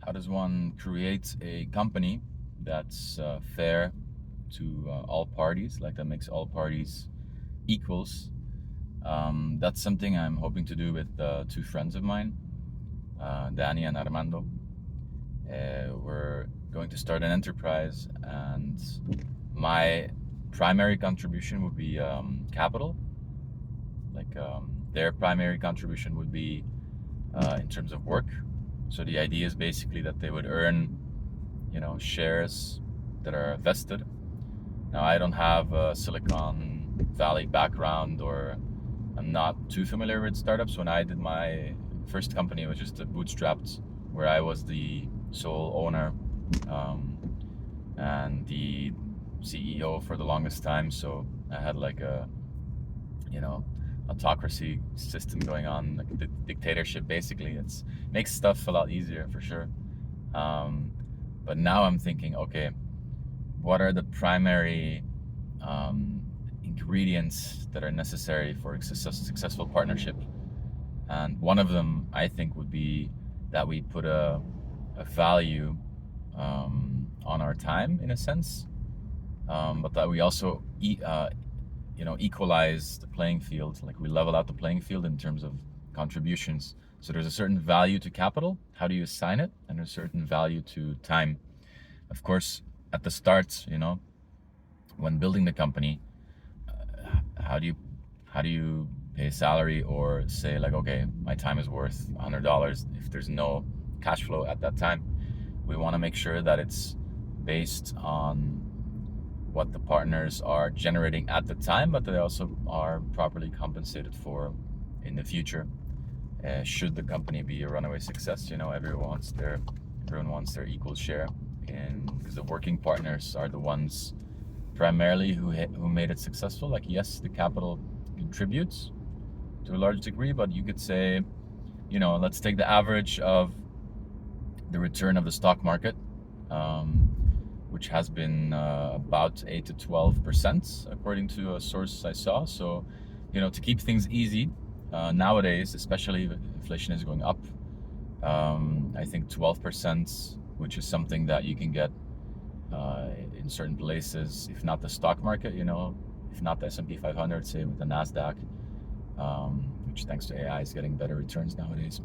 How does one create a company that's fair to all parties, like that makes all parties equals? That's something I'm hoping to do with two friends of mine, Danny and Armando. We're going to start an enterprise, and my primary contribution would be capital. Their primary contribution would be in terms of work. So the idea is basically that they would earn, shares that are vested. Now, I don't have a Silicon Valley background, or I'm not too familiar with startups. When I did my first company, it was just a bootstrapped, where I was the sole owner um, and the CEO for the longest time. So I had like a, you know, autocracy system going on, like a dictatorship. Basically, it's makes stuff a lot easier for sure. Um, but now I'm thinking, okay, what are the primary um, ingredients that are necessary for a successful partnership? And one of them, I think, would be that we put a value on our time, in a sense, but that we also equalize the playing field. Like we level out the playing field in terms of contributions. So there's a certain value to capital. How do you assign it? And there's a certain value to time. Of course, at the start, when building the company, how do you pay a salary, or say like, okay, my time is worth $100 if there's no cash flow at that time? We want to make sure that it's based on what the partners are generating at the time, but they also are properly compensated for in the future. Should the company be a runaway success, everyone wants their equal share, and because the working partners are the ones primarily who made it successful. Like, yes, the capital contributes to a large degree, but you could say, let's take the average of the return of the stock market, which has been about 8 to 12%, according to a source I saw. So, to keep things easy, nowadays, especially if inflation is going up, I think 12%, which is something that you can get in certain places, if not the stock market, if not the S&P 500, say with the NASDAQ, which thanks to AI is getting better returns nowadays.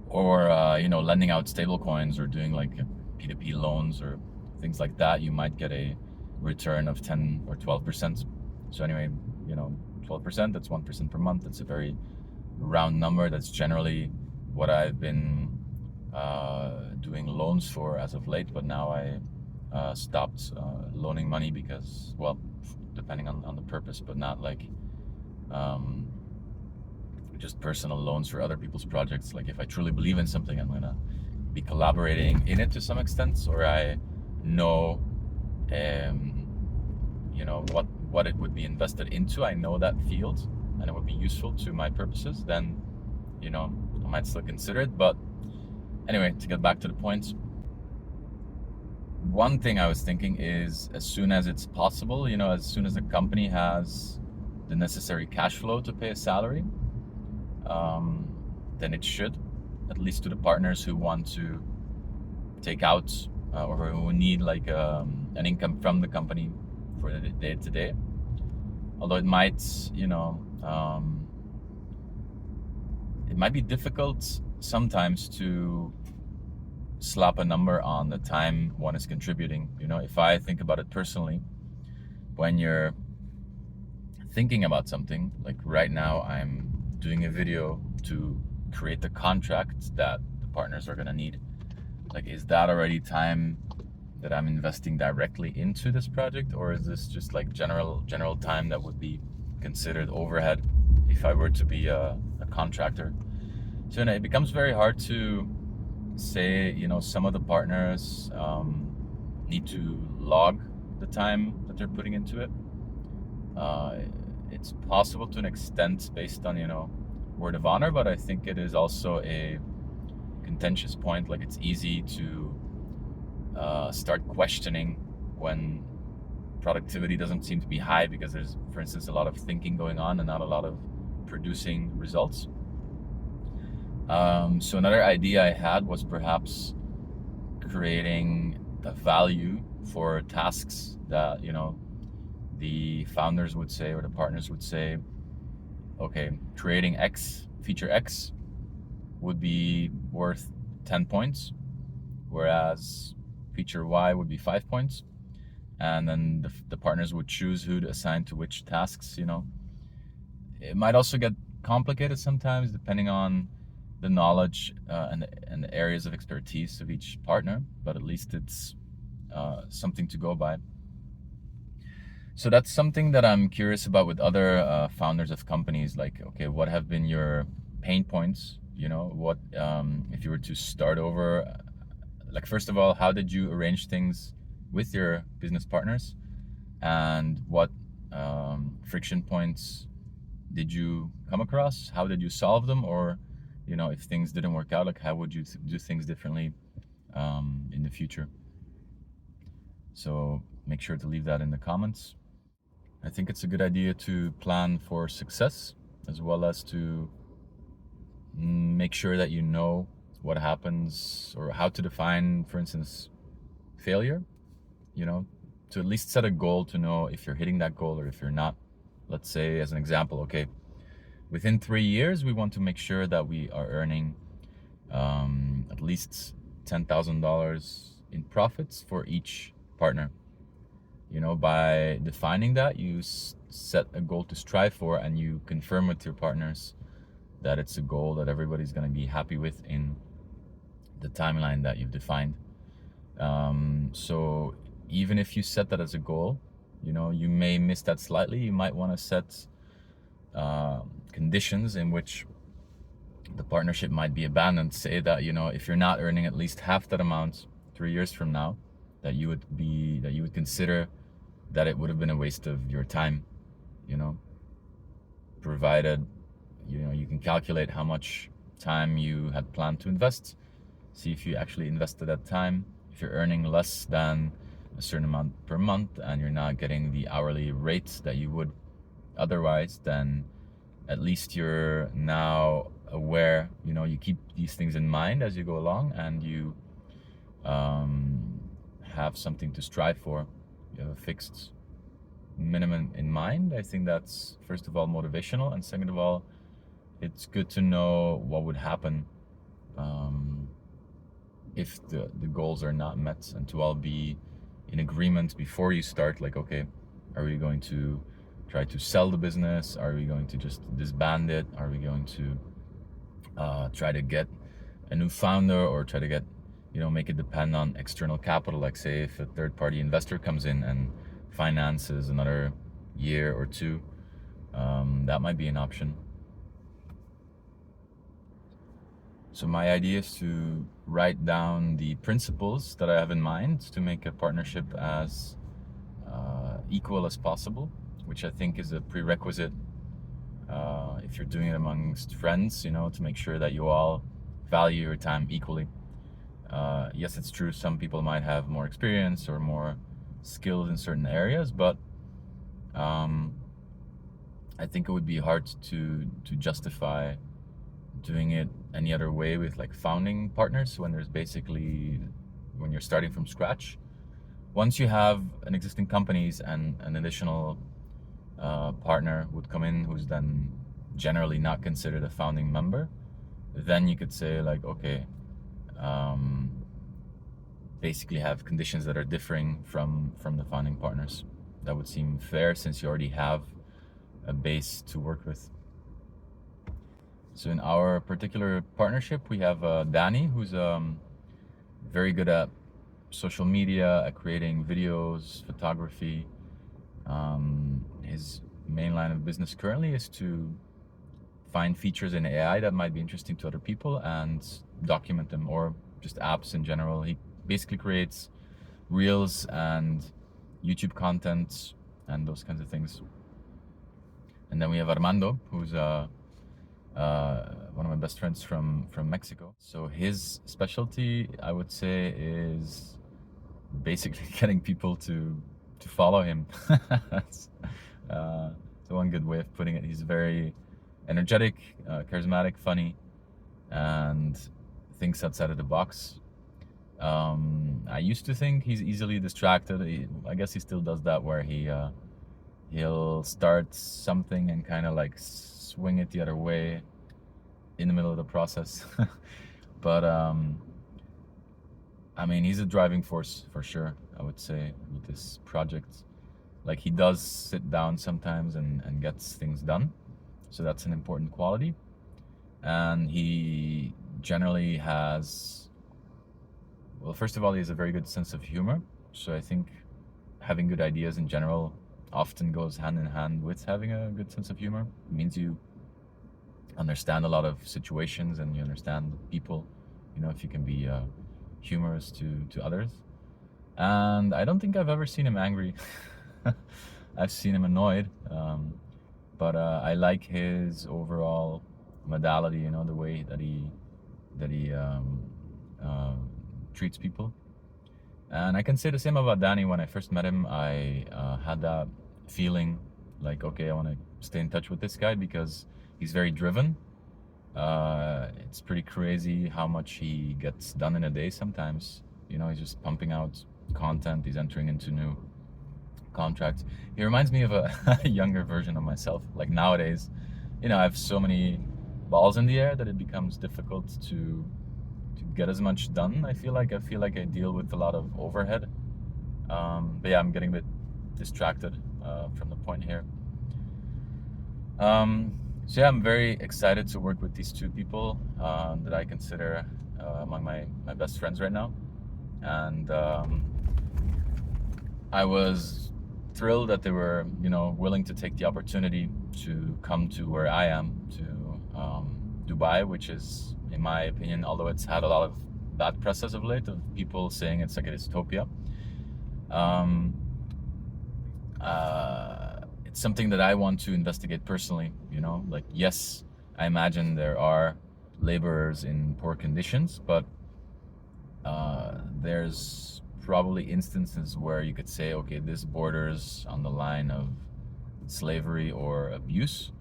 Or, lending out stable coins, or doing like P2P loans or things like that, you might get a return of 10 or 12%. So anyway, 12%, that's 1% per month. That's a very round number. That's generally what I've been doing loans for as of late, but now I stopped loaning money because, well, depending on the purpose, but not like just personal loans for other people's projects. Like if I truly believe in something, I'm gonna be collaborating in it to some extent, or I know what it would be invested into. I know that field and it would be useful to my purposes, then I might still consider it. But anyway, to get back to the point, one thing I was thinking is, as soon as it's possible, as soon as the company has the necessary cash flow to pay a salary, then it should, at least to the partners who want to take out or who need like an income from the company for the day to day. Although it might be difficult sometimes to slap a number on the time one is contributing. If I think about it personally, when you're thinking about something, like right now I'm doing a video to create the contract that the partners are going to need. Like, is that already time that I'm investing directly into this project, or is this just like general time that would be considered overhead if I were to be a contractor? So it becomes very hard to say, some of the partners need to log the time that they're putting into it. It's possible to an extent based on, word of honor, but I think it is also a contentious point. Like, it's easy to start questioning when productivity doesn't seem to be high, because there's, for instance, a lot of thinking going on and not a lot of producing results. So another idea I had was perhaps creating a value for tasks that, the founders would say or the partners would say, okay, creating X, feature X would be worth 10 points, whereas feature Y would be 5 points. And then the partners would choose who to assign to which tasks. It might also get complicated sometimes depending on the knowledge and the areas of expertise of each partner, but at least it's something to go by. So that's something that I'm curious about with other founders of companies. Like, okay, what have been your pain points? What if you were to start over? Like, first of all, how did you arrange things with your business partners, and what friction points did you come across? How did you solve them? Or, if things didn't work out, like, how would you do things differently in the future? So make sure to leave that in the comments. I think it's a good idea to plan for success, as well as to make sure that you know what happens or how to define, for instance, failure. To at least set a goal to know if you're hitting that goal or if you're not. Let's say, as an example, okay, within 3 years, we want to make sure that we are earning at least $10,000 in profits for each partner. By defining that, you set a goal to strive for, and you confirm with your partners that it's a goal that everybody's going to be happy with in the timeline that you've defined. So even if you set that as a goal, you may miss that slightly. You might want to set conditions in which the partnership might be abandoned. Say that, if you're not earning at least half that amount 3 years from now, that you would consider that it would have been a waste of your time, provided you can calculate how much time you had planned to invest, see if you actually invested that time. If you're earning less than a certain amount per month and you're not getting the hourly rates that you would otherwise, then at least you're now aware. You keep these things in mind as you go along, and you have something to strive for. You have a fixed minimum in mind. I think that's, first of all, motivational, and second of all, it's good to know what would happen if the goals are not met, and to all be in agreement before you start. Like, okay, are we going to try to sell the business? Are we going to just disband it? Are we going to try to get a new founder, or try to get, make it depend on external capital? Like, say, if a third-party investor comes in and finances another year or two, that might be an option. So my idea is to write down the principles that I have in mind to make a partnership as equal as possible, which I think is a prerequisite if you're doing it amongst friends, to make sure that you all value your time equally. Yes, it's true, some people might have more experience or more skills in certain areas, but I think it would be hard to justify doing it any other way with, like, founding partners, when you're starting from scratch. Once you have an existing companies and an additional partner would come in, who's then generally not considered a founding member, then you could say, like, okay, basically have conditions that are differing from the founding partners. That would seem fair, since you already have a base to work with. So in our particular partnership, we have Danny, who's very good at social media, at creating videos, photography. His main line of business currently is to find features in AI that might be interesting to other people and document them, or just apps in general. He basically creates reels and YouTube content and those kinds of things. And then we have Armando, who's one of my best friends from Mexico. So his specialty, I would say, is basically getting people to follow him. That's one good way of putting it. He's very energetic, charismatic, funny, and thinks outside of the box. I used to think he's easily distracted. I guess he still does that, where he'll start something and kind of like swing it the other way in the middle of the process. But I mean, he's a driving force for sure, I would say, with this project. Like, he does sit down sometimes and gets things done. So that's an important quality. And he generally has, well, first of all, he has a very good sense of humor. So I think having good ideas in general often goes hand in hand with having a good sense of humor. It means you understand a lot of situations and you understand people, if you can be humorous to others. And I don't think I've ever seen him angry. I've seen him annoyed, but I like his overall modality, the way that he treats people. And I can say the same about Danny. When I first met him, I had that feeling like, okay, I want to stay in touch with this guy because he's very driven. It's pretty crazy how much he gets done in a day sometimes. He's just pumping out content. He's entering into new contracts. He reminds me of a younger version of myself. Like nowadays, I have so many balls in the air that it becomes difficult to get as much done. I feel like I deal with a lot of overhead. But yeah, I'm getting a bit distracted from the point here. So yeah, I'm very excited to work with these two people that I consider among my best friends right now. And I was thrilled that they were, willing to take the opportunity to come to where I am, to Dubai, which is, in my opinion, although it's had a lot of bad press as of late, of people saying it's like a dystopia. It's something that I want to investigate personally, like, yes, I imagine there are laborers in poor conditions, but there's probably instances where you could say, okay, this borders on the line of slavery or abuse.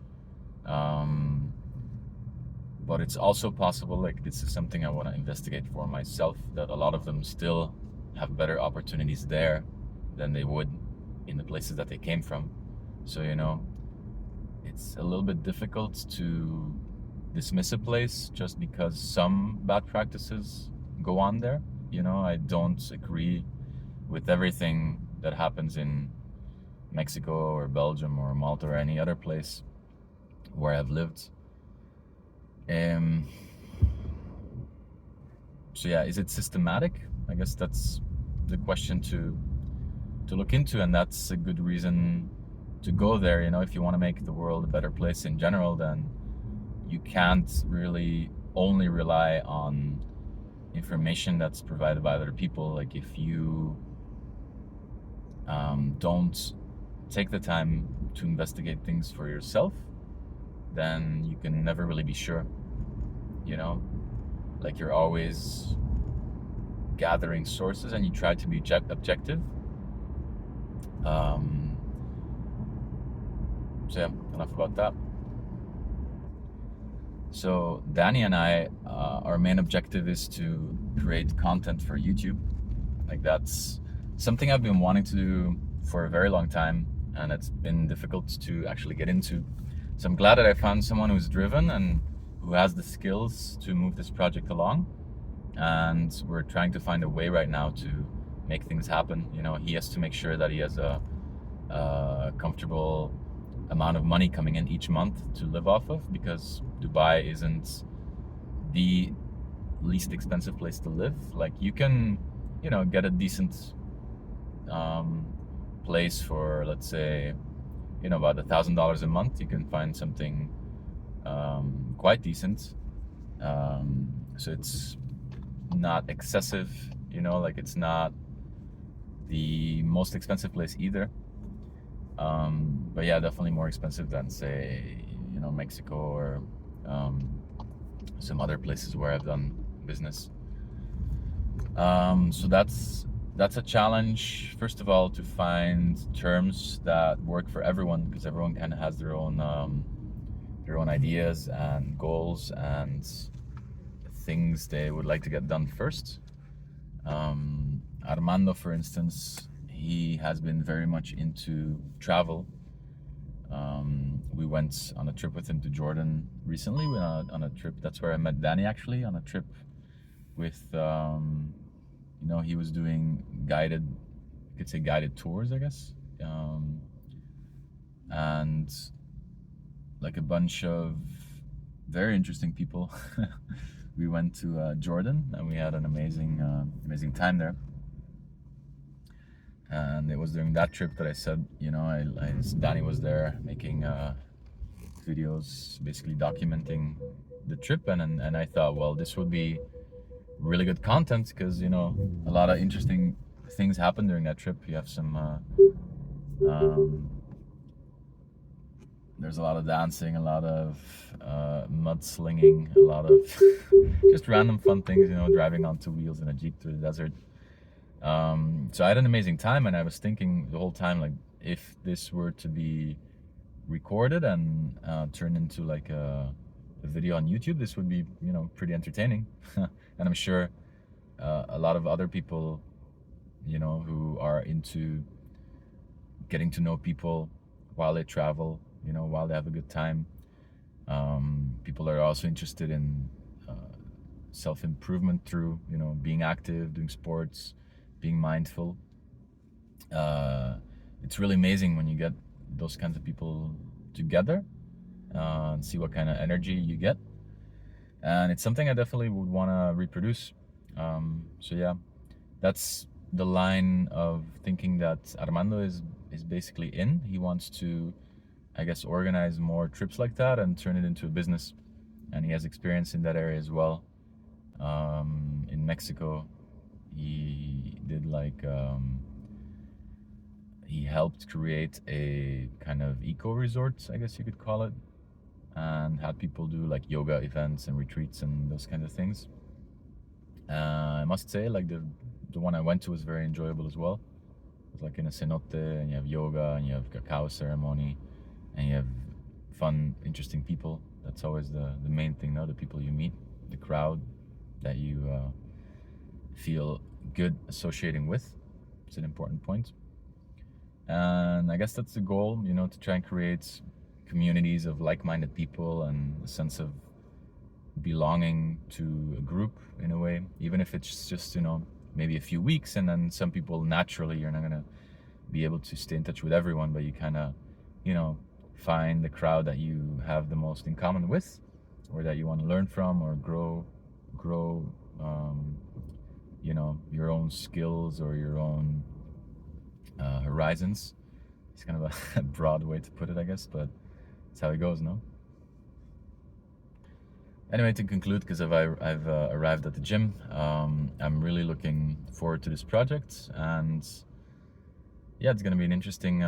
But it's also possible, like, this is something I want to investigate for myself, that a lot of them still have better opportunities there than they would in the places that they came from. So, it's a little bit difficult to dismiss a place just because some bad practices go on there. I don't agree with everything that happens in Mexico or Belgium or Malta or any other place where I've lived. So yeah, is it systematic? I guess that's the question to look into, and that's a good reason to go there. If you want to make the world a better place in general, then you can't really only rely on information that's provided by other people. Like, if you don't take the time to investigate things for yourself, then you can never really be sure. Like, you're always gathering sources and you try to be objective. So yeah, enough about that. So Danny and I, our main objective is to create content for YouTube. Like, that's something I've been wanting to do for a very long time, and it's been difficult to actually get into. So I'm glad that I found someone who's driven and who has the skills to move this project along. And we're trying to find a way right now to make things happen. He has to make sure that he has a comfortable amount of money coming in each month to live off of, because Dubai isn't the least expensive place to live. Like, you can, get a decent place for, let's say, about $1,000 a month. You can find something quite decent. So it's not excessive, like, it's not the most expensive place either. But yeah, definitely more expensive than, say, Mexico or some other places where I've done business. So that's a challenge, first of all, to find terms that work for everyone, because everyone kind of has their own ideas and goals and things they would like to get done first. Armando, for instance, he has been very much into travel. We went on a trip with him to Jordan recently. We went on a trip. That's where I met Danny, actually, on a trip with, he was doing guided, you could say guided tours, I guess. And like a bunch of very interesting people. We went to Jordan and we had an amazing time there. And it was during that trip that I said, Danny was there making videos, basically documenting the trip, and I thought, well, this would be really good content because a lot of interesting things happened during that trip. You have some there's a lot of dancing, a lot of mudslinging, a lot of just random fun things, driving on two wheels in a Jeep through the desert. So I had an amazing time, and I was thinking the whole time, like, if this were to be recorded and turned into like a video on YouTube, this would be, pretty entertaining. And I'm sure a lot of other people, who are into getting to know people while they travel, while they have a good time. People are also interested in self-improvement through, being active, doing sports, being mindful. It's really amazing when you get those kinds of people together and see what kind of energy you get. And it's something I definitely would want to reproduce. So yeah, that's the line of thinking that Armando is basically in. He wants to, I guess, organize more trips like that and turn it into a business. And he has experience in that area as well. In Mexico, he did he helped create a kind of eco resort, I guess you could call it, and had people do like yoga events and retreats and those kinds of things. I must say, like the one I went to was very enjoyable as well. It was like in a cenote, and you have yoga, and you have cacao ceremony, and you have fun, interesting people. That's always the main thing, the people you meet, the crowd that you feel good associating with. It's an important point. And I guess that's the goal, to try and create communities of like-minded people and a sense of belonging to a group in a way, even if it's just, maybe a few weeks, and then some people, naturally, you're not going to be able to stay in touch with everyone, but you kind of, find the crowd that you have the most in common with, or that you want to learn from, or grow your own skills or your own horizons. It's kind of a broad way to put it, I guess, but it's how it goes, no? Anyway, to conclude, because I've arrived at the gym, I'm really looking forward to this project, and yeah, it's gonna be an interesting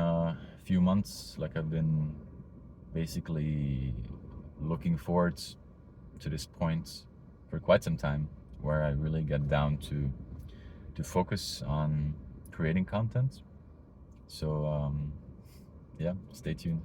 few months. Like, I've been basically looking forward to this point for quite some time, where I really get down to focus on creating content. So yeah, stay tuned.